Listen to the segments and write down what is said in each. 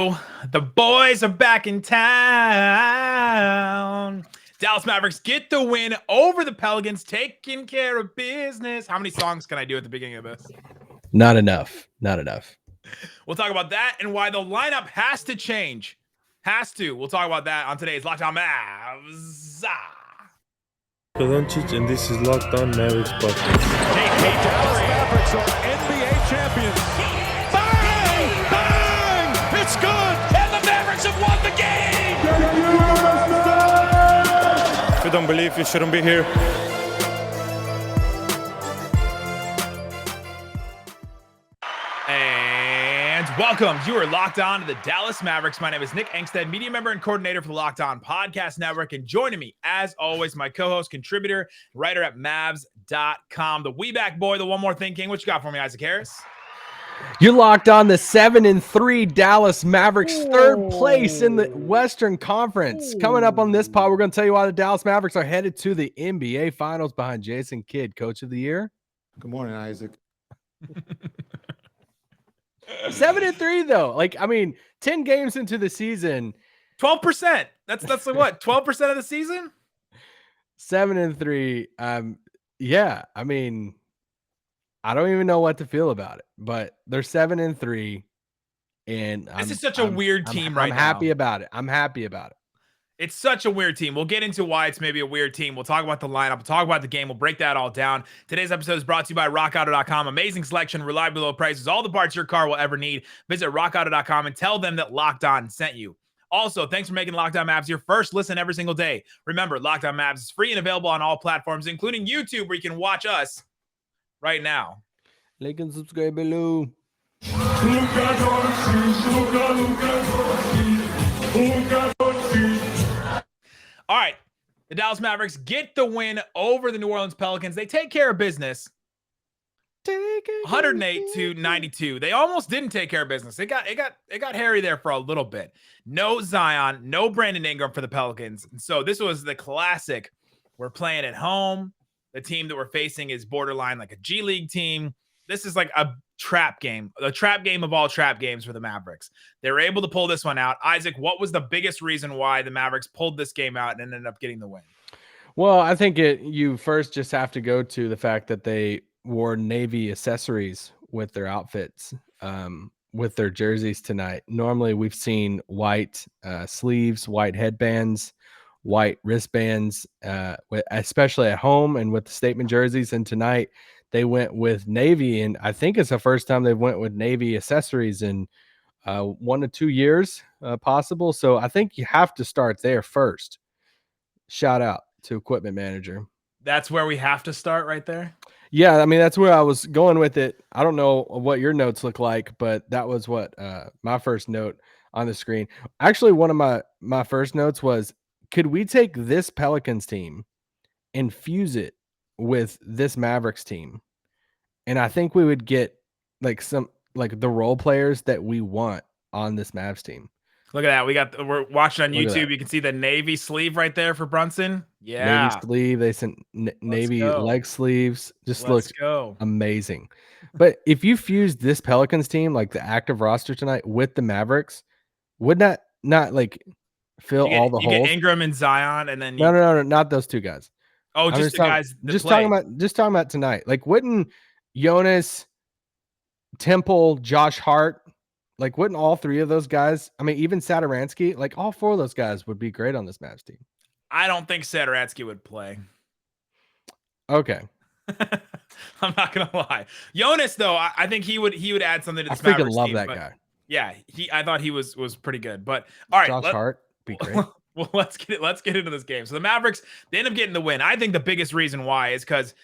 The boys are back in town. Dallas Mavericks get the win over the Pelicans, taking care of business. How many songs can I do at the beginning of this? Not enough. Not enough. We'll talk about that and why the lineup has to change. Has to. We'll talk about that on today's Locked On Mavs. Luka Doncic, and this is Locked On Mavericks podcast. Hey, Dallas Mavericks are NBA champions. Bang! Bang! It's good! And the Mavericks have won the game! If you don't believe, you shouldn't be here. And welcome. You are locked on to the Dallas Mavericks. My name is Nick Angstadt, media member and coordinator for the Locked On Podcast Network. And joining me, as always, my co-host, contributor, writer at Mavs.com, the We-Back Boy, the One More Thing King. What you got for me, Isaac Harris? You're locked on the 7-3 Dallas Mavericks, third place in the Western Conference. Coming up on this pod, we're going to tell you why the Dallas Mavericks are headed to the NBA Finals behind Jason Kidd, Coach of the Year. Good morning, Isaac. 7-3 though. 10 games into the season. 12%. That's like what? 12% of the season? 7-3. Yeah. I don't even know what to feel about it, but they're 7-3, and this is such a weird team right now. I'm happy about it. I'm happy about it. It's such a weird team. We'll get into why it's maybe a weird team. We'll talk about the lineup. We'll talk about the game. We'll break that all down. Today's episode is brought to you by RockAutocom. Amazing selection, reliably low prices, all the parts your car will ever need. Visit RockAutocom and tell them that Locked On sent you. Also, thanks for making Locked On Mavs your first listen every single day. Remember, Locked On Mavs is free and available on all platforms, including YouTube, where you can watch us right now. Like and subscribe below. All right, the Dallas Mavericks get the win over the New Orleans Pelicans. They take care of business. 108-92. They almost didn't take care of business. It got hairy there for a little bit. No Zion, no Brandon Ingram for the Pelicans. And so this was the classic. We're playing at home. The team that we're facing is borderline like a G League team. This is like a trap game of all trap games for the Mavericks. They were able to pull this one out. Isaac, what was the biggest reason why the Mavericks pulled this game out and ended up getting the win? Well, I think you first just have to go to the fact that they wore navy accessories with their outfits, with their jerseys tonight. Normally we've seen white sleeves, white headbands, white wristbands, especially at home and with the statement jerseys. And tonight they went with navy, and I think it's the first time they went with navy accessories in 1 to 2 years, possible. So I think you have to start there first. Shout out to equipment manager. That's where we have to start right there. Yeah, that's where I was going with it. I don't know what your notes look like, but that was what my first note on the screen. Actually, one of my first notes was, could we take this Pelicans team and fuse it with this Mavericks team? And I think we would get the role players that we want on this Mavs team. Look at that. We're watching on YouTube. You can see the navy sleeve right there for Brunson. Yeah. Navy sleeve. They sent navy leg sleeves. Just looks amazing. But if you fuse this Pelicans team, like the active roster tonight, with the Mavericks, would that not fill all the holes? You get Ingram and Zion, and then no, not those two guys. Oh, just the guys. Talking about tonight. Wouldn't Jonas, Temple, Josh Hart, wouldn't all three of those guys? Even Satoransky, all four of those guys would be great on this Mavs team. I don't think Satoransky would play. Okay. I'm not gonna lie. Jonas, though, I think he would add something to this. I freaking love that guy. Yeah, I thought he was pretty good. But all right, Josh Hart be great. Well, let's get into this game. So the Mavericks, they end up getting the win. I think the biggest reason why is because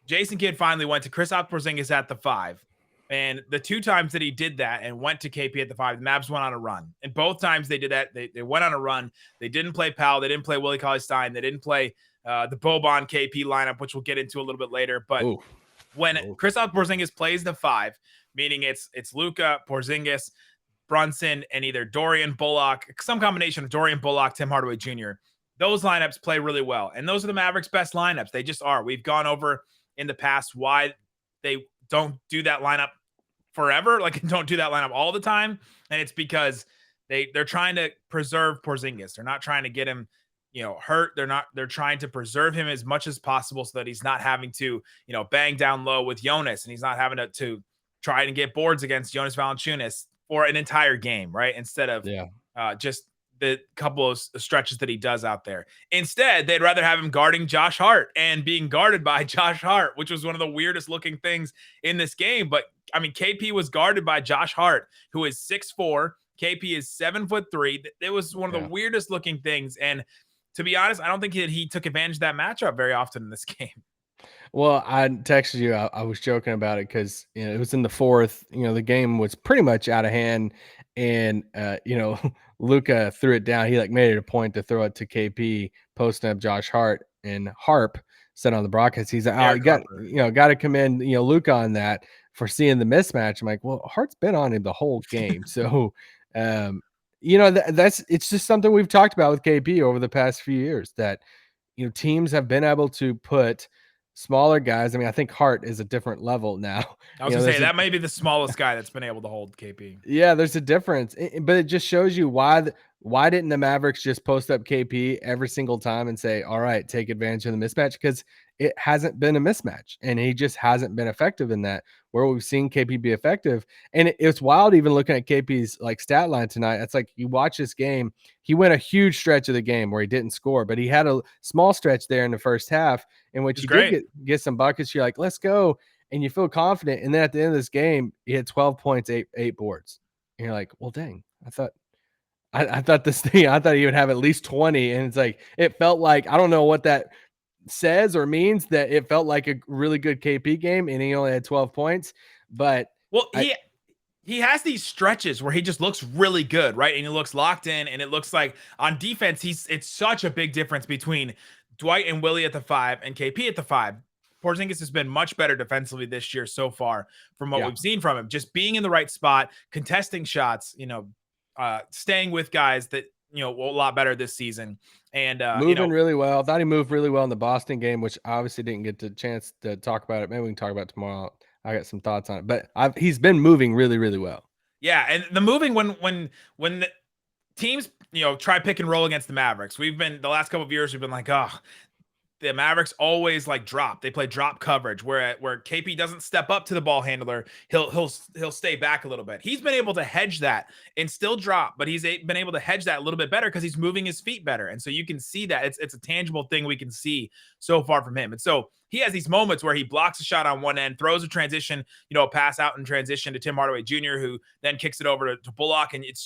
Jason Kidd finally went to Kristaps Porzingis at the 5. And the 2 times that he did that and went to KP at the 5, the Mavs went on a run. And both times they did that, they went on a run. They didn't play Powell. They didn't play Willie Cauley-Stein. They didn't play the Boban KP lineup, which we'll get into a little bit later. But when Kristaps Porzingis plays the 5, meaning it's Luka, Porzingis, Brunson, and either Dorian Bullock, some combination of Dorian Bullock, Tim Hardaway Jr., those lineups play really well. And those are the Mavericks' best lineups. They just are. We've gone over in the past why they don't do that lineup forever, don't do that lineup all the time. And it's because they're trying to preserve Porzingis. They're not trying to get him, hurt. They're trying to preserve him as much as possible so that he's not having to, bang down low with Jonas, and he's not having to try and get boards against Jonas Valanciunas for an entire game, right? Instead of just the couple of stretches that he does out there. Instead, they'd rather have him guarding Josh Hart and being guarded by Josh Hart, which was one of the weirdest looking things in this game. But I mean, KP was guarded by Josh Hart, who is 6'4". KP is 7'3". It was one of the weirdest looking things. And to be honest, I don't think he took advantage of that matchup very often in this game. Well, I texted you. I was joking about it because it was in the fourth. The game was pretty much out of hand, and Luka threw it down. He made it a point to throw it to KP, posting up Josh Hart, and Harp said on the broadcast, he's like, "Oh, you got to commend Luka on that for seeing the mismatch." I'm like, "Well, Hart's been on him the whole game, so." It's just something we've talked about with KP over the past few years that teams have been able to put smaller guys. I mean, I think Hart is a different level now. I was gonna say that may be the smallest guy that's been able to hold KP. Yeah, there's a difference, but it just shows you why didn't the Mavericks just post up KP every single time and say, "All right, take advantage of the mismatch," because it hasn't been a mismatch, and he just hasn't been effective in that. Where we've seen KP be effective, and it's wild even looking at KP's stat line tonight. It's like you watch this game, he went a huge stretch of the game where he didn't score, but he had a small stretch there in the first half in which he did get some buckets. You're like, let's go, and you feel confident. And then at the end of this game, he had 12 points, eight boards. And you're like, well, dang, I thought he would have at least 20. And it's like, it felt like, I don't know what that says or means, that it felt like a really good KP game and he only had 12 points. But he has these stretches where he just looks really good, right? And he looks locked in, and it looks like on defense, it's such a big difference between Dwight and Willie at the 5 and KP at the 5. Porzingis has been much better defensively this year so far from what we've seen from him. Just being in the right spot, contesting shots, staying with guys that, a lot better this season. And moving really well. I thought he moved really well in the Boston game, which I obviously didn't get the chance to talk about it. Maybe we can talk about it tomorrow. I got some thoughts on it, but he's been moving really, really well. Yeah, and the moving when the teams, try pick and roll against the Mavericks, the last couple of years, we've been like, oh, the Mavericks always drop. They play drop coverage where KP doesn't step up to the ball handler. He'll stay back a little bit. He's been able to hedge that and still drop, but he's been able to hedge that a little bit better because he's moving his feet better. And so you can see that it's a tangible thing we can see so far from him. And so he has these moments where he blocks a shot on one end, throws a transition, a pass out in transition to Tim Hardaway Jr., who then kicks it over to Bullock. And it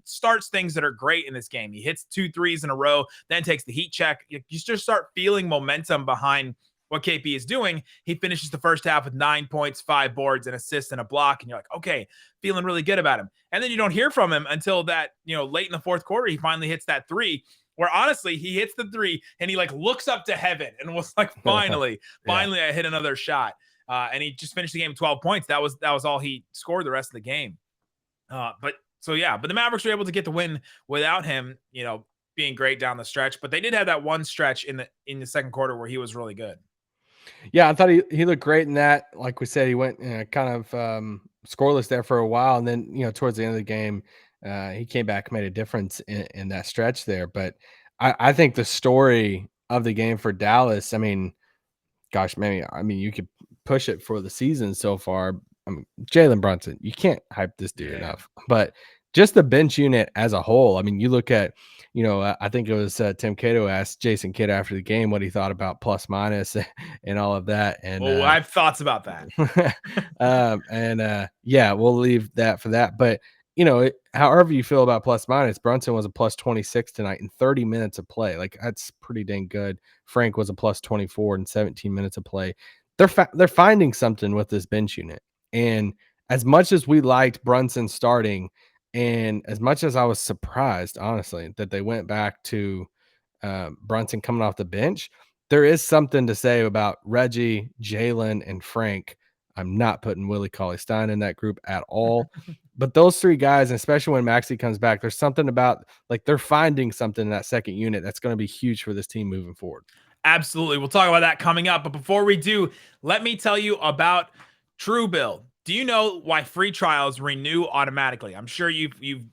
starts things that are great in this game. He hits 2 threes in a row, then takes the heat check. You just start feeling momentum behind what KP is doing. He finishes the first half with 9 points, 5 boards, an assist, and a block. And you're like, okay, feeling really good about him. And then you don't hear from him until that, late in the fourth quarter, he finally hits that 3. Where honestly, he hits the 3 and he looks up to heaven and was like, finally, I hit another shot. And he just finished the game with 12 points. That was all he scored the rest of the game. But the Mavericks were able to get the win without him, being great down the stretch. But they did have that one stretch in the second quarter where he was really good. Yeah, I thought he looked great in that. Like we said, he went kind of scoreless there for a while, and then towards the end of the game, he came back, made a difference in that stretch there. But I think the story of the game for Dallas, I mean, gosh, you could push it for the season so far. I mean, Jalen Brunson, you can't hype this dude enough. But just the bench unit as a whole, I mean, you look at, I think it was Tim Cato asked Jason Kidd after the game what he thought about plus minus and all of that. And I have thoughts about that. We'll leave that for that. But however you feel about plus minus, Brunson was a plus 26 tonight in 30 minutes of play. That's pretty dang good. Frank was a plus 24 in 17 minutes of play. They're finding something with this bench unit. And as much as we liked Brunson starting, and as much as I was surprised, honestly, that they went back to Brunson coming off the bench, there is something to say about Reggie, Jalen, and Frank. I'm not putting Willie Cauley-Stein in that group at all. But those 3 guys, and especially when Maxey comes back, there's something about they're finding something in that second unit that's going to be huge for this team moving forward. Absolutely. We'll talk about that coming up. But before we do, let me tell you about Truebill. Do you know why free trials renew automatically? I'm sure you've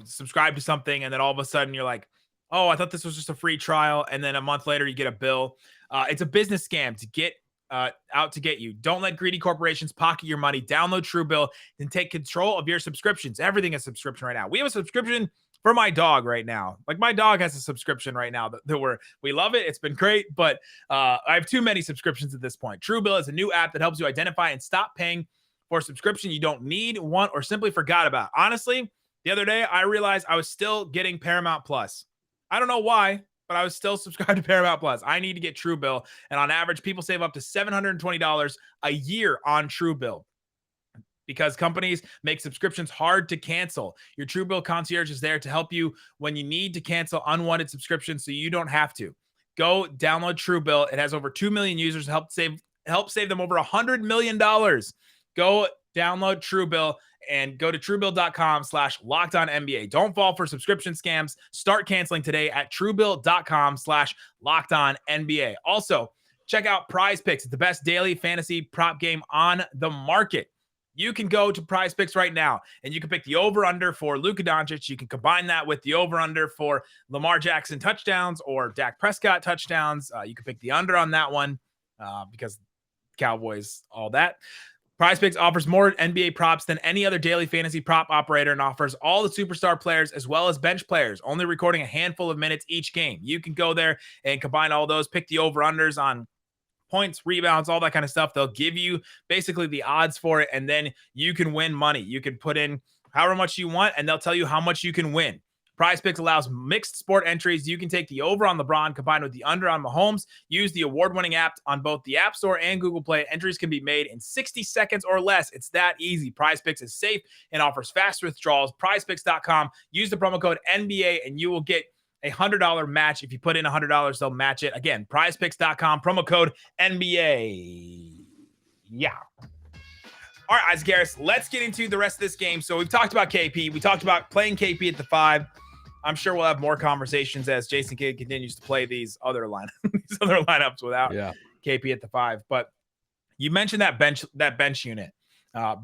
subscribe to something, and then all of a sudden you're like, oh, I thought this was just a free trial, and then a month later you get a bill. It's a business scam to get out to get you. Don't let greedy corporations pocket your money. Download Truebill and take control of your subscriptions. Everything is subscription right now. We have a subscription for my dog right now. Like, my dog has a subscription right now that we love it. It's been great, but I have too many subscriptions at this point. Truebill is a new app that helps you identify and stop paying for a subscription you don't need, want, or simply forgot about. Honestly, the other day I realized I was still getting Paramount Plus. I don't know why, but I was still subscribed to Paramount Plus. I need to get Truebill, and on average, people save up to $720 a year on Truebill, because companies make subscriptions hard to cancel. Your Truebill concierge is there to help you when you need to cancel unwanted subscriptions, so you don't have to. Go download Truebill. It has over 2 million users, help save them over $100 million. Go download Truebill and go to truebill.com/LockedOnNBA. Don't fall for subscription scams. Start canceling today at truebill.com/LockedOnNBA. Also, check out Prize Picks. It's the best daily fantasy prop game on the market. You can go to Prize Picks right now, and you can pick the over-under for Luka Doncic. You can combine that with the over-under for Lamar Jackson touchdowns or Dak Prescott touchdowns. You can pick the under on that one because Cowboys, all that. Prize Picks offers more NBA props than any other daily fantasy prop operator and offers all the superstar players as well as bench players, only recording a handful of minutes each game. You can go there and combine all those, pick the over-unders on points, rebounds, all that kind of stuff. They'll give you basically the odds for it, and then you can win money. You can put in however much you want, and they'll tell you how much you can win. Prize Picks allows mixed sport entries. You can take the over on LeBron combined with the under on Mahomes. Use the award-winning app on both the App Store and Google Play. Entries can be made in 60 seconds or less. It's that easy. Prize Picks is safe and offers fast withdrawals. PrizePicks.com. Use the promo code NBA, and you will get a $100 match. If you put in $100, they'll match it. Again, PrizePicks.com, promo code NBA. Yeah. All right, Isaac Harris, let's get into the rest of this game. So we've talked about KP. We talked about playing KP at the 5. I'm sure we'll have more conversations as Jason Kidd continues to play these other lineups without KP at the 5. But you mentioned that bench unit.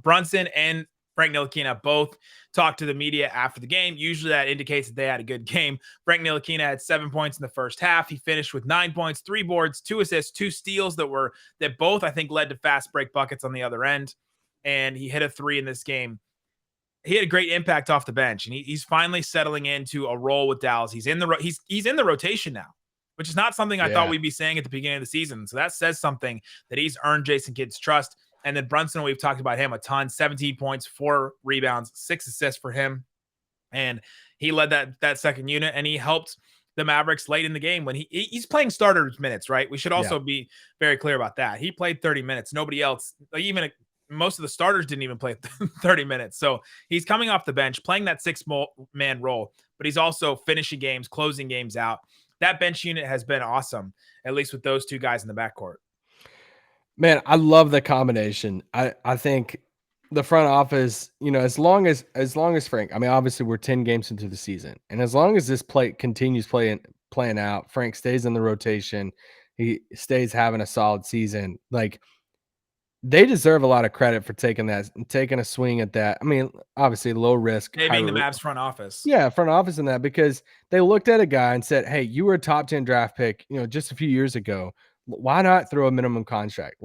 Brunson and Frank Ntilikina both talked to the media after the game. Usually that indicates that they had a good game. Frank Ntilikina had 7 points in the first half. He finished with 9 points, 3 boards, 2 assists, 2 steals that both, I think, led to fast break buckets on the other end. And he hit a 3 in this game. He had a great impact off the bench, and he's finally settling into a role with Dallas. He's in the rotation now, which is not something I thought we'd be saying at the beginning of the season. So that says something that he's earned Jason Kidd's trust. And then Brunson, we've talked about him a ton. 17 points, 4 rebounds, 6 assists for him. And he led that second unit, and he helped the Mavericks late in the game when he's playing starters minutes, right? We should also be very clear about that. He played 30 minutes. Nobody else, even most of the starters didn't even play 30 minutes. So he's coming off the bench, playing that 6-man role, but he's also finishing games, closing games out. That bench unit has been awesome, at least with those two guys in the backcourt. Man, I love the combination. I think the front office, as long as Frank, I mean, obviously we're 10 games into the season, and as long as this continues playing out, Frank stays in the rotation, he stays having a solid season. Like, they deserve a lot of credit for taking a swing at that. I mean, obviously low risk. They being the Mavs front office. Yeah, front office in that, because they looked at a guy and said, hey, you were a top 10 draft pick, just a few years ago. Why not throw a minimum contract?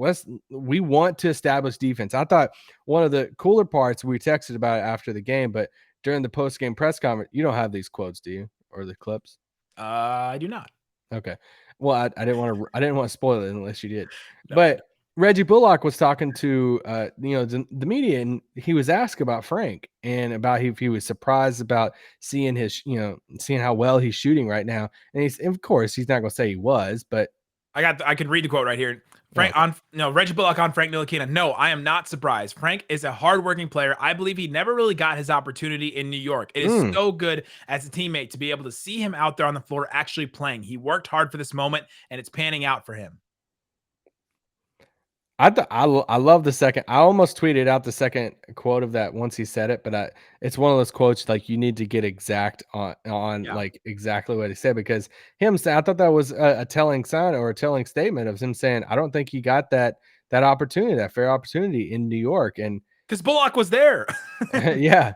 We want to establish defense. I thought one of the cooler parts, we texted about it after the game, but during the post-game press conference, you don't have these quotes, do you? Or the clips? I do not. Okay. Well, I didn't want to spoil it unless you did. No. But Reggie Bullock was talking to the media, and he was asked about Frank and about if he was surprised about seeing how well he's shooting right now. And of course he's not going to say he was, but I can read the quote right here. Reggie Bullock on Frank Ntilikina. No, I am not surprised. Frank is a hardworking player. I believe he never really got his opportunity in New York. It is so good as a teammate to be able to see him out there on the floor actually playing. He worked hard for this moment, and it's panning out for him. I love the second. I almost tweeted out the second quote of that once he said it, but it's one of those quotes like you need to get exact on like exactly what he said, because I thought that was a telling sign or a telling statement of him saying, I don't think he got that opportunity, that fair opportunity in New York. And because Bullock was there. yeah.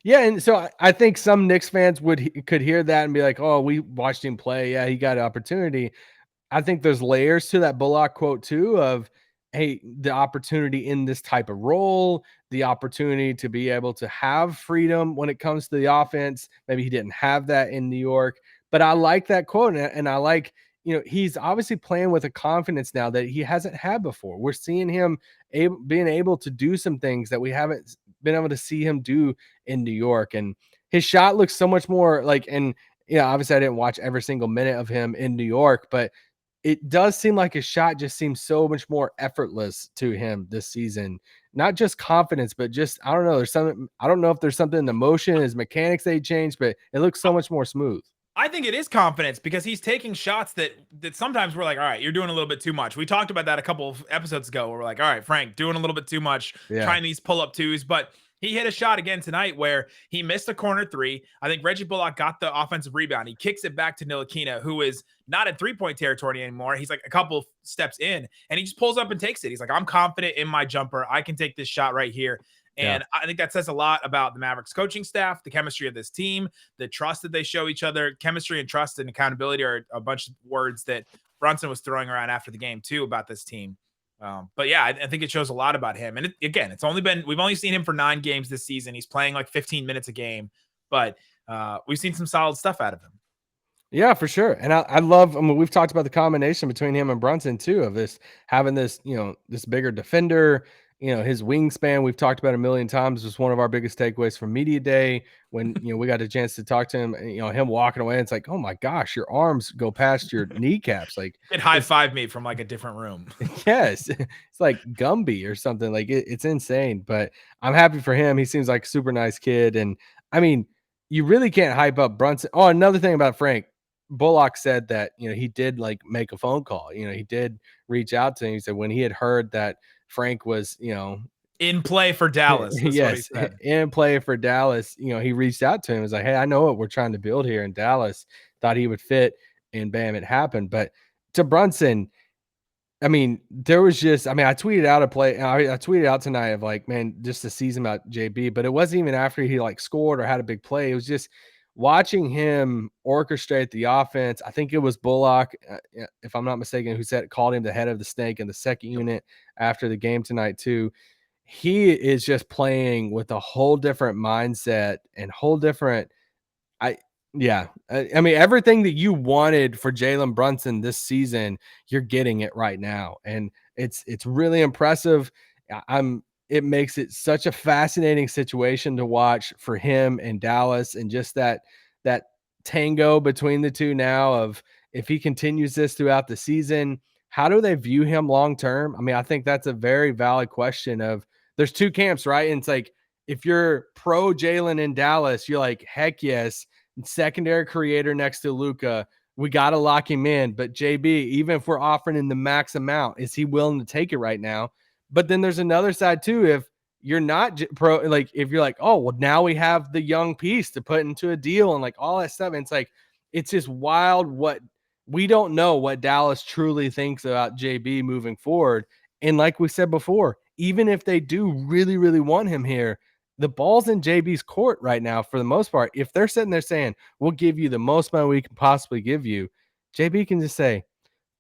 Yeah, and so I think some Knicks fans could hear that and be like, "Oh, we watched him play. Yeah, he got an opportunity." I think there's layers to that Bullock quote too of, hey, the opportunity in this type of role, the opportunity to be able to have freedom when it comes to the offense. Maybe he didn't have that in New York, but I like that quote. And I like, he's obviously playing with a confidence now that he hasn't had before. We're seeing him being able to do some things that we haven't been able to see him do in New York. And his shot looks so much more like, and obviously I didn't watch every single minute of him in New York, but it does seem like his shot just seems so much more effortless to him this season. Not just confidence, but just, I don't know. I don't know if there's something in the motion, his mechanics they changed, but it looks so much more smooth. I think it is confidence because he's taking shots that sometimes we're like, all right, you're doing a little bit too much. We talked about that a couple of episodes ago where we're like, all right, Frank, doing a little bit too much, trying these pull-up twos. But he hit a shot again tonight where he missed a corner three. I think Reggie Bullock got the offensive rebound. He kicks it back to Ntilikina, who is not in three-point territory anymore. He's like a couple steps in, and he just pulls up and takes it. He's like, I'm confident in my jumper. I can take this shot right here. And I think that says a lot about the Mavericks coaching staff, the chemistry of this team, the trust that they show each other. Chemistry and trust and accountability are a bunch of words that Brunson was throwing around after the game too about this team. But yeah, I think it shows a lot about him. And again, we've only seen him for 9 games this season. He's playing like 15 minutes a game, but we've seen some solid stuff out of him. Yeah, for sure. And I love, we've talked about the combination between him and Brunson too, of having this, this bigger defender, his wingspan, we've talked about a million times, was one of our biggest takeaways from media day when, we got a chance to talk to him, and, him walking away. It's like, oh my gosh, your arms go past your kneecaps. Like it high-fived me from like a different room. Yes. It's like Gumby or something. Like it's insane, but I'm happy for him. He seems like a super nice kid. And I mean, you really can't hype up Brunson. Oh, another thing about Frank, Bullock said that, he did like make a phone call. He did reach out to him. He said when he had heard that Frank was, in play for Dallas. Yes, in play for Dallas, he reached out to him. He was like, hey, I know what we're trying to build here in Dallas. Thought he would fit, and bam, it happened. But to Brunson, I mean, there was just, I tweeted out I tweeted out tonight of like, man, just the season about JB, but it wasn't even after he like scored or had a big play. It was just watching him orchestrate the offense. I think it was Bullock, if I'm not mistaken, who called him the head of the snake in the second unit after the game tonight too. He is just playing with a whole different mindset and whole different, I mean, everything that you wanted for Jalen Brunson this season, you're getting it right now. And it's really impressive. It makes it such a fascinating situation to watch for him and Dallas, and just that tango between the two now of, if he continues this throughout the season, how do they view him long term? I mean, I think that's a very valid question of, there's two camps, right? And it's like, if you're pro Jalen in Dallas, you're like, heck yes, secondary creator next to Luka, we got to lock him in. But JB, even if we're offering him the max amount, is he willing to take it right now? But then there's another side too. If you're not pro, like if you're like, oh, well, now we have the young piece to put into a deal and like all that stuff. And it's like, it's just wild. What we don't know what Dallas truly thinks about JB moving forward. And like we said before, even if they do really, really want him here, the ball's in JB's court right now for the most part. If they're sitting there saying, we'll give you the most money we can possibly give you, JB can just say,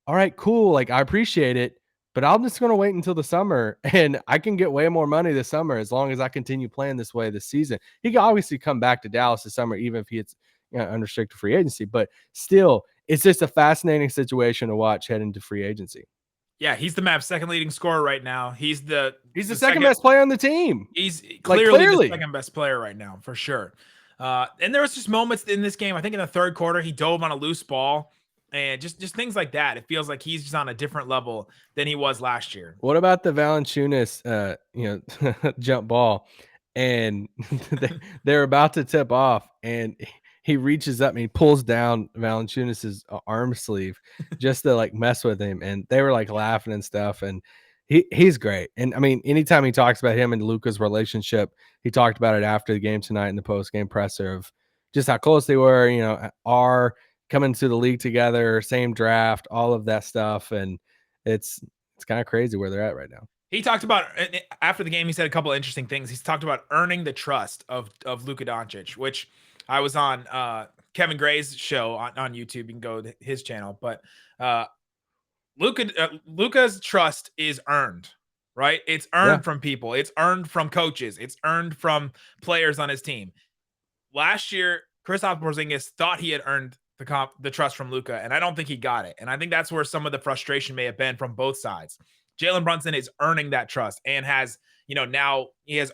all right, cool. Like, I appreciate it, but I'm just going to wait until the summer, and I can get way more money this summer as long as I continue playing this way this season. He can obviously come back to Dallas this summer, even if he hits unrestricted free agency, but still, it's just a fascinating situation to watch head into free agency. Yeah, he's the Mavs' second leading scorer right now. He's the second best player on the team. He's clearly the second best player right now, for sure. And there was just moments in this game. I think in the third quarter, he dove on a loose ball, and just things like that. It feels like he's just on a different level than he was last year. What about the Valanciunas, jump ball, and they're about to tip off, and he reaches up and he pulls down Valanciunas' arm sleeve just to like mess with him. And they were like laughing and stuff. And he's great. And I mean, anytime he talks about him and Luka's relationship, he talked about it after the game tonight in the post-game presser of just how close they were, are coming to the league together, same draft, all of that stuff. And it's kind of crazy where they're at right now. He talked about, after the game, he said a couple of interesting things. He's talked about earning the trust of Luka Doncic, which I was on Kevin Gray's show on YouTube. You can go to his channel, but Luka's trust is earned, right? It's earned from people. It's earned from coaches. It's earned from players on his team. Last year, Kristaps Porzingis thought he had earned the trust from Luka, and I don't think he got it. And I think that's where some of the frustration may have been from both sides. Jalen Brunson is earning that trust and has, now he has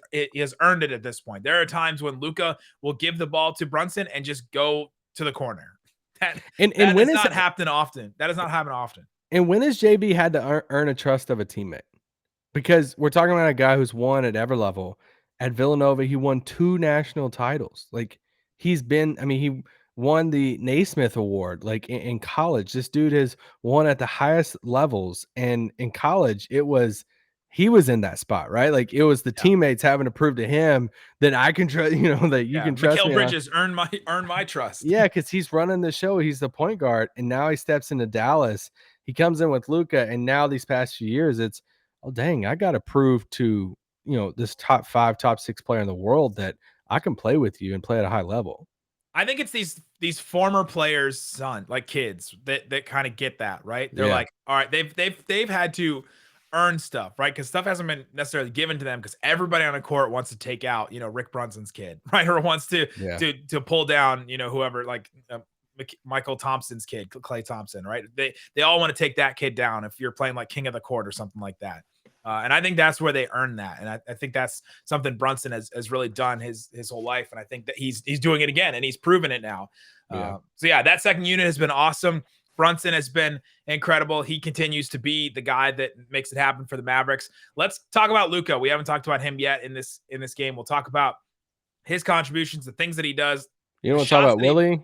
earned it at this point. There are times when Luka will give the ball to Brunson and just go to the corner. That does not happen often. That does not happen often. And when has JB had to earn a trust of a teammate? Because we're talking about a guy who's won at every level. At Villanova, he won 2 national titles. Like he won the Naismith Award. Like in college, this dude has won at the highest levels. And in college, he was in that spot, right? Like it was the teammates having to prove to him that I can trust, that you can trust me. Mikal Bridges earned my trust. Yeah, because he's running the show. He's the point guard, and now he steps into Dallas. He comes in with Luka, and now these past few years, it's, oh dang, I got to prove to this top 5, top 6 player in the world that I can play with you and play at a high level. I think it's these former players' kids that kind of get that, right? They're like, all right, they've had to earn stuff, right? Because stuff hasn't been necessarily given to them because everybody on the court wants to take out, Rick Brunson's kid, right? Or wants to pull down, whoever, Michael Thompson's kid, Klay Thompson, right? They all want to take that kid down if you're playing like king of the court or something like that. And I think that's where they earn that. And I think that's something Brunson has really done his whole life. And I think that he's doing it again and he's proven it now. That second unit has been awesome. Brunson has been incredible. He continues to be the guy that makes it happen for the Mavericks. Let's talk about Luka. We haven't talked about him yet in this game. We'll talk about his contributions, the things that he does. You want to talk about Willie?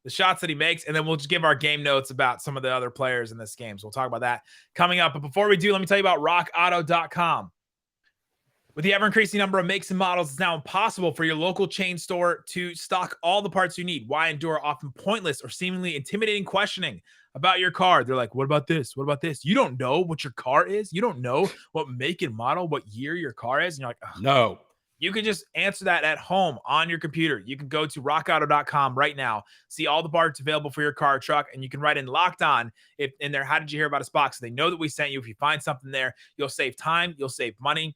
The shots that he makes, and then we'll just give our game notes about some of the other players in this game. So we'll talk about that coming up. But before we do, let me tell you about RockAuto.com. With the ever-increasing number of makes and models, it's now impossible for your local chain store to stock all the parts you need. Why endure often pointless or seemingly intimidating questioning about your car? They're like, what about this? What about this? You don't know what your car is? You don't know what make and model, what year your car is? And you're like, oh. No. You can just answer that at home on your computer. You can go to rockauto.com right now, see all the parts available for your car or truck, and you can write in Locked On in there. How did you hear about us box? So they know that we sent you. If you find something there, you'll save time, you'll save money.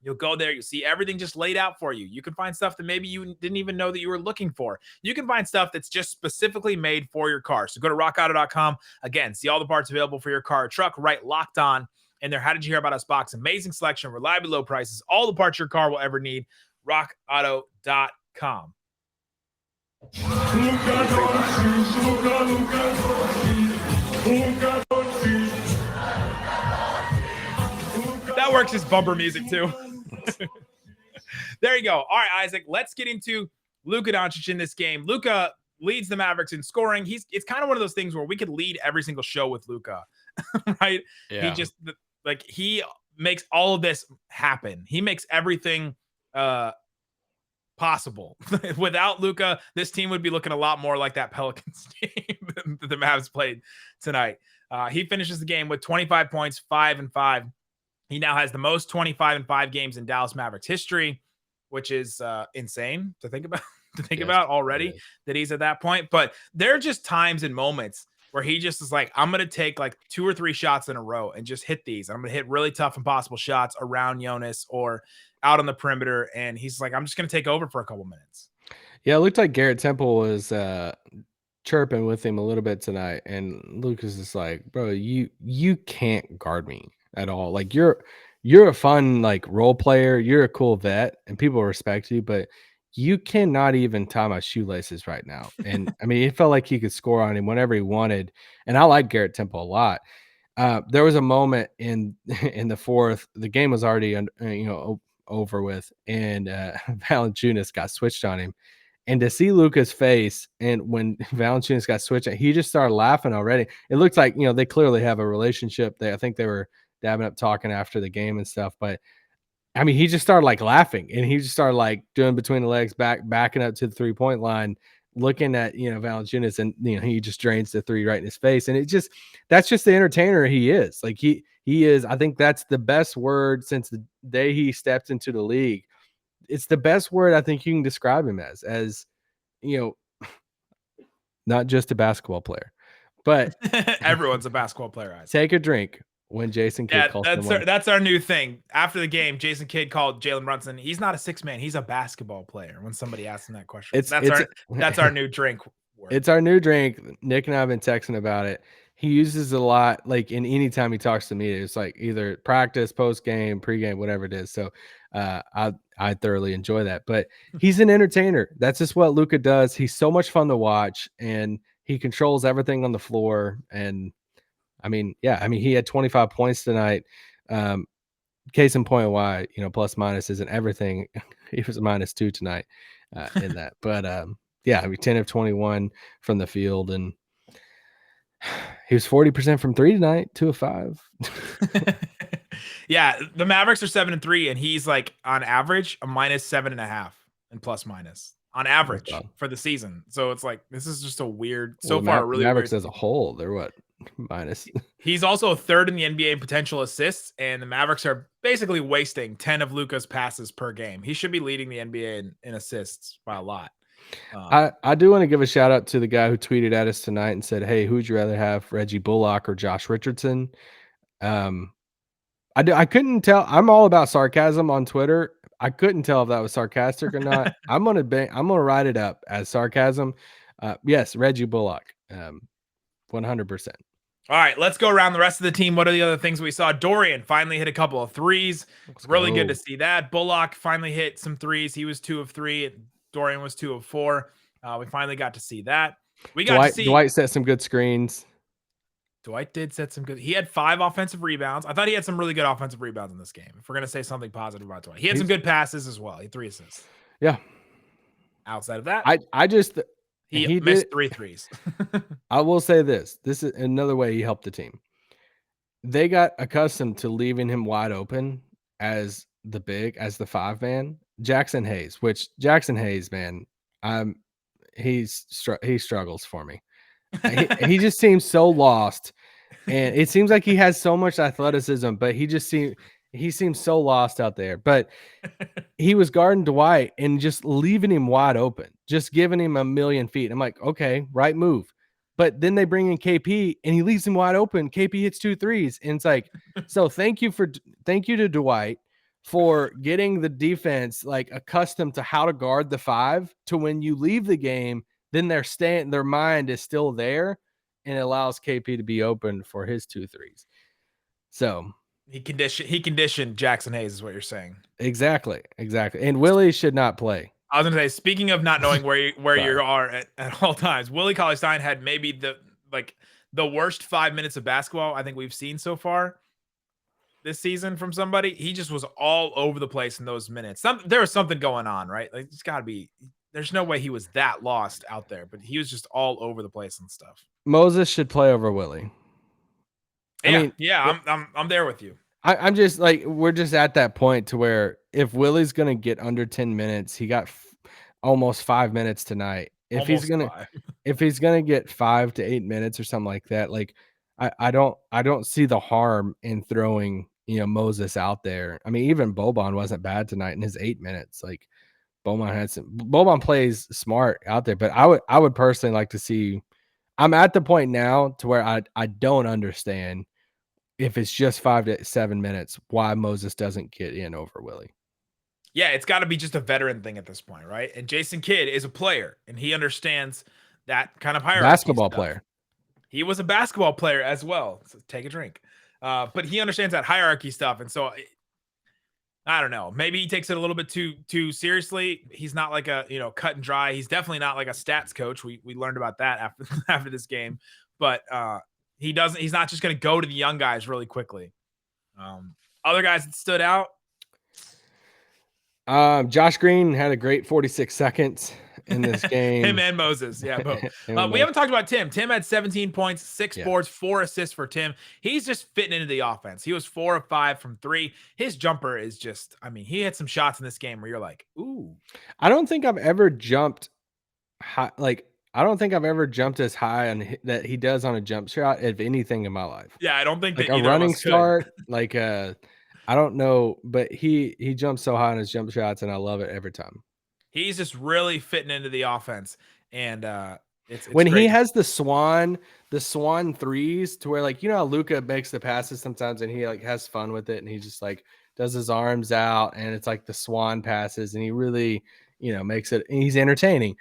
You'll go there, you'll see everything just laid out for you. You can find stuff that maybe you didn't even know that you were looking for. You can find stuff that's just specifically made for your car. So go to rockauto.com. Again, see all the parts available for your car or truck, write Locked On in there. How did you hear about us box? Amazing selection, reliably low prices, all the parts your car will ever need. RockAuto.com. That works as bumper music too. There you go. All right, Isaac, let's get into Luka Doncic in this game. Luka leads the Mavericks in scoring. It's kind of one of those things where we could lead every single show with Luka, right? Yeah. He just he makes all of this happen. He makes everything possible. Without Luka, this team would be looking a lot more like that Pelicans team that the Mavs played tonight. He finishes the game with 25 points, 5-5. He now has the most 25-5 games in Dallas Mavericks history, which is insane to think about. About already that he's at that point. But there are just times and moments where he just is like, I'm going to take like 2 or 3 shots in a row and just hit these. I'm going to hit really tough, impossible shots around Jonas or out on the perimeter. And he's like, I'm just going to take over for a couple minutes. Yeah, it looked like Garrett Temple was chirping with him a little bit tonight. And Lucas is like, bro, you can't guard me at all. Like you're a fun like role player. You're a cool vet and people respect you, but you cannot even tie my shoelaces right now. And I mean, it felt like he could score on him whenever he wanted. And I like Garrett Temple a lot. There was a moment in the fourth, the game was already over with, and Valanciunas got switched on him. And to see Luka's face, and when Valanciunas got switched, he just started laughing already. It looked like, they clearly have a relationship. I think they were dabbing up talking after the game and stuff. But I mean, he just started like laughing, and he just started like doing between the legs, backing up to the 3-point line. looking at, Valanciunas, and he just drains the three right in his face. And that's just the entertainer he is. Like he is, I think that's the best word since the day he stepped into the league. It's the best word I think you can describe him as, not just a basketball player, but everyone's a basketball player. Take a drink when Jason Kidd calls someone. That's our new thing. After the game, Jason Kidd called Jalen Brunson. He's not a six man. He's a basketball player. When somebody asks him that question, that's our new drink word. It's our new drink. Nick and I have been texting about it. He uses it a lot, like in any time he talks to me. It's like either practice, post game, pregame, whatever it is. So I thoroughly enjoy that. But he's an entertainer. That's just what Luka does. He's so much fun to watch, and he controls everything on the floor. And he had 25 points tonight. Case in point why, plus minus isn't everything. He was a -2 tonight in that. But 10 of 21 from the field, and he was 40% from three tonight, 2 of 5. Yeah, the Mavericks are 7-3, and he's like on average a -7.5 and plus minus on average for the season. So it's like this is just a weird. Mavericks as a whole, they're what? Minus. He's also third in the NBA in potential assists, and the Mavericks are basically wasting 10 of Luka's passes per game. He should be leading the NBA in assists by a lot. I do want to give a shout out to the guy who tweeted at us tonight and said, "Hey, who'd you rather have, Reggie Bullock or Josh Richardson?" I couldn't tell. I'm all about sarcasm on Twitter. I couldn't tell if that was sarcastic or not. I'm gonna write it up as sarcasm. Yes, Reggie Bullock, 100%. All right, let's go around the rest of the team. What are the other things we saw? Dorian finally hit a couple of threes. Really good to see that. Bullock finally hit some threes. He was 2 of 3. Dorian was 2 of 4. We finally got to see that. Dwight set some good screens. Dwight did set some good. He had 5 offensive rebounds. I thought he had some really good offensive rebounds in this game. If we're going to say something positive about Dwight, he had some good passes as well. He had 3 assists. Yeah. Outside of that, he missed 3 threes. I will say this is another way he helped the team. They got accustomed to leaving him wide open as the 5-man. Jackson Hayes, man, he struggles for me. He just seems so lost, and it seems like he has so much athleticism, but he seems so lost out there. But he was guarding Dwight and just leaving him wide open, just giving him a million feet. I'm like, okay, right move. But then they bring in KP and he leaves him wide open. KP hits 2 threes, and it's like, so thank you to Dwight for getting the defense like accustomed to how to guard the 5, to when you leave the game, then their mind is still there, and it allows KP to be open for his 2 threes. So he conditioned Jackson Hayes is what you're saying. Exactly. And Willie should not play. I was going to say, speaking of not knowing where you are at all times, Willie Cauley-Stein had maybe the worst 5 minutes of basketball I think we've seen so far this season from somebody. He just was all over the place in those minutes. There was something going on, right? Like it's got to be. There's no way he was that lost out there, but he was just all over the place and stuff. Moses should play over Willie. I'm there with you. I'm just like, we're just at that point to where if Willie's going to get under 10 minutes, he got almost 5 minutes tonight. If he's going to get 5 to 8 minutes or something like that, like I don't see the harm in throwing, Moses out there. I mean, even Boban wasn't bad tonight in his 8 minutes. Like Boban plays smart out there, but I would personally like to see. I'm at the point now to where I don't understand if it's just 5 to 7 minutes, why Moses doesn't get in over Willie. Yeah, it's got to be just a veteran thing at this point, right? And Jason Kidd is a player, and he understands that kind of hierarchy. Basketball player. He was a basketball player as well. So take a drink. But he understands that hierarchy stuff, and so I don't know. Maybe he takes it a little bit too seriously. He's not like a cut and dry. He's definitely not like a stats coach. We learned about that after this game, but he's not just going to go to the young guys really quickly. Other guys that stood out. Josh Green had a great 46 seconds in this game. Him and Moses. Yeah. Both. We haven't talked about Tim. Tim had 17 points, 6 boards, 4 assists for Tim. He's just fitting into the offense. He was 4 of 5 from 3. His jumper is just, he had some shots in this game where you're like, ooh. I don't think I've ever jumped high, like I don't think I've ever jumped as high that he does on a jump shot of anything in my life. Yeah, I don't think Like that a either of running us could. start, like I don't know, but he jumps so high on his jump shots, and I love it every time. He's just really fitting into the offense, and it's When he great. has the swan threes to where, like, how Luka makes the passes sometimes and he like has fun with it and he just like does his arms out and it's like the swan passes and he really, makes it, and he's entertaining.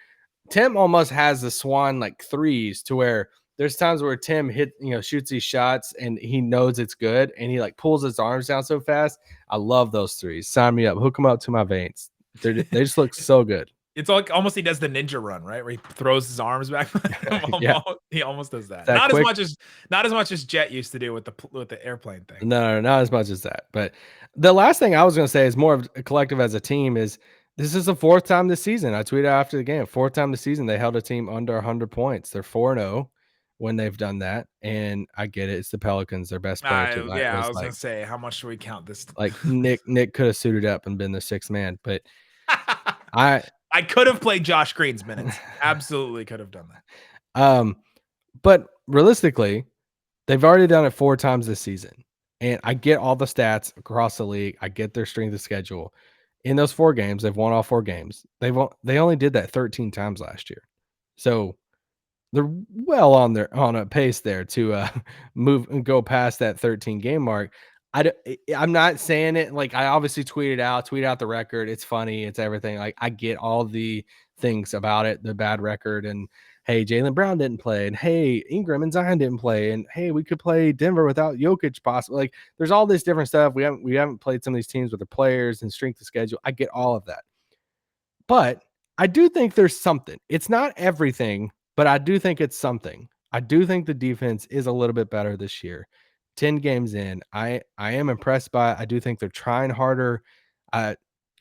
Tim almost has the swan like threes to where there's times where Tim shoots these shots and he knows it's good and he like pulls his arms down so fast. I love those threes. Sign me up. Hook them up to my veins. They just look so good. It's like almost he does the ninja run, right? Where he throws his arms back. Yeah. He almost does that. That Not quick- as much as Jet used to do with the airplane thing. No, not as much as that. But the last thing I was going to say is more of a collective as a team is this is the fourth time this season. I tweeted after the game, fourth time this season they held a team under 100 points. They're 4-0 when they've done that. And I get it. It's the Pelicans. Their best player tonight Yeah, I was like, going to say, how much should we count this? Like Nick could have suited up and been the sixth man. But I could have played Josh Green's minutes. Absolutely could have done that. But realistically, they've already done it 4 times this season. And I get all the stats across the league. I get their strength of schedule. In those 4 games, they've won all 4 games. They only did that 13 times last year. So they're well on a pace there to move and go past that 13 game mark. I'm not saying it like I obviously tweet out the record. It's funny. It's everything. Like I get all the things about it, the bad record, and hey, Jalen Brown didn't play, and hey, Ingram and Zion didn't play, and hey, we could play Denver without Jokic possibly. Like there's all this different stuff. We haven't played some of these teams with the players and strength of schedule. I get all of that. But I do think there's something. It's not everything, but I do think it's something. I do think the defense is a little bit better this year. 10 games in, I am impressed by it. I do think they're trying harder.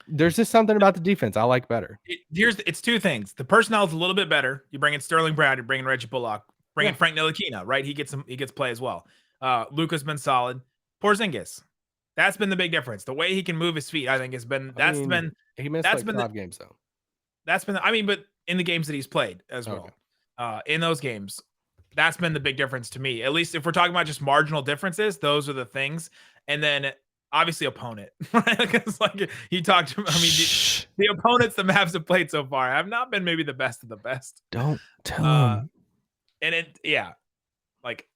There's just something about the defense I like better. It's 2 things. The personnel is a little bit better. You bring in Sterling Brown, you bring in Reggie Bullock, bring in Frank Ntilikina, right? He gets play as well. Luka's been solid. Porzingis, that's been the big difference. The way he can move his feet, I think, has been he missed like 5 games though. But in the games that he's played as well, in those games, that's been the big difference to me. At least if we're talking about just marginal differences, those are the things. And then obviously opponent, right? Because like he talked about, the opponents the Mavs have played so far have not been maybe the best of the best. Don't tell them. And like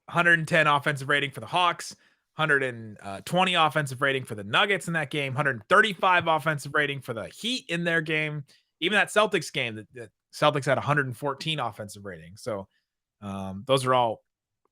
110 offensive rating for the Hawks, 120 offensive rating for the Nuggets in that game, 135 offensive rating for the Heat in their game. Even that Celtics game, the Celtics had 114 offensive rating. So those are all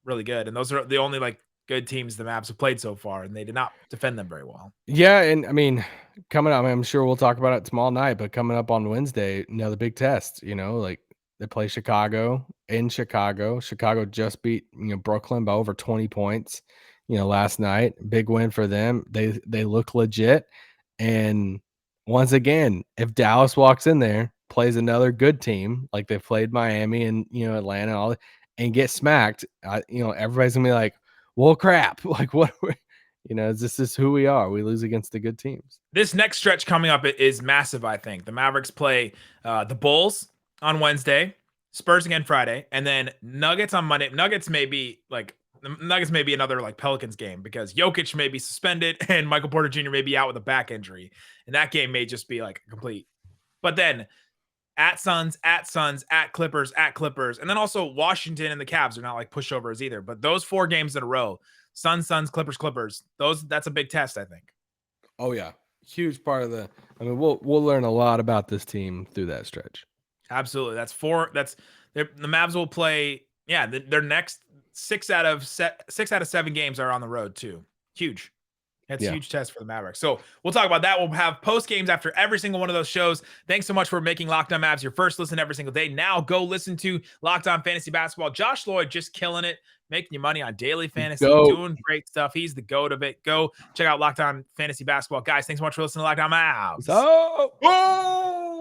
really good. And those are the only like good teams the Mavs have played so far, and they did not defend them very well. Yeah, and coming up, I'm sure we'll talk about it tomorrow night, but coming up on Wednesday, the big test, like they play Chicago in Chicago. Chicago just beat, Brooklyn by over 20 points, last night. Big win for them. They look legit. And once again, if Dallas walks in there, plays another good team, like they played Miami and, Atlanta and get smacked, everybody's gonna be like, well, crap. Like what, is this who we are? We lose against the good teams. This next stretch coming up is massive, I think. The Mavericks play the Bulls on Wednesday, Spurs again Friday, and then Nuggets on Monday. Nuggets may be another like Pelicans game because Jokic may be suspended and Michael Porter Jr. may be out with a back injury. And that game may just be like complete. But then at Suns, at Clippers, and then also Washington and the Cavs are not like pushovers either. But those 4 games in a row, Suns, Clippers, that's a big test, I think. Oh yeah, huge part of we'll learn a lot about this team through that stretch. Absolutely, the Mavs will play. Yeah, their next 6 out of 7 games are on the road too. Huge. That's a huge test for the Mavericks. So we'll talk about that. We'll have post games after every single one of those shows. Thanks so much for making Locked On Mavs your first listen every single day. Now go listen to Locked On Fantasy Basketball. Josh Lloyd just killing it, making you money on daily fantasy, doing great stuff. He's the GOAT of it. Go check out Locked On Fantasy Basketball. Guys, thanks so much for listening to Locked On Mavs. So, whoa!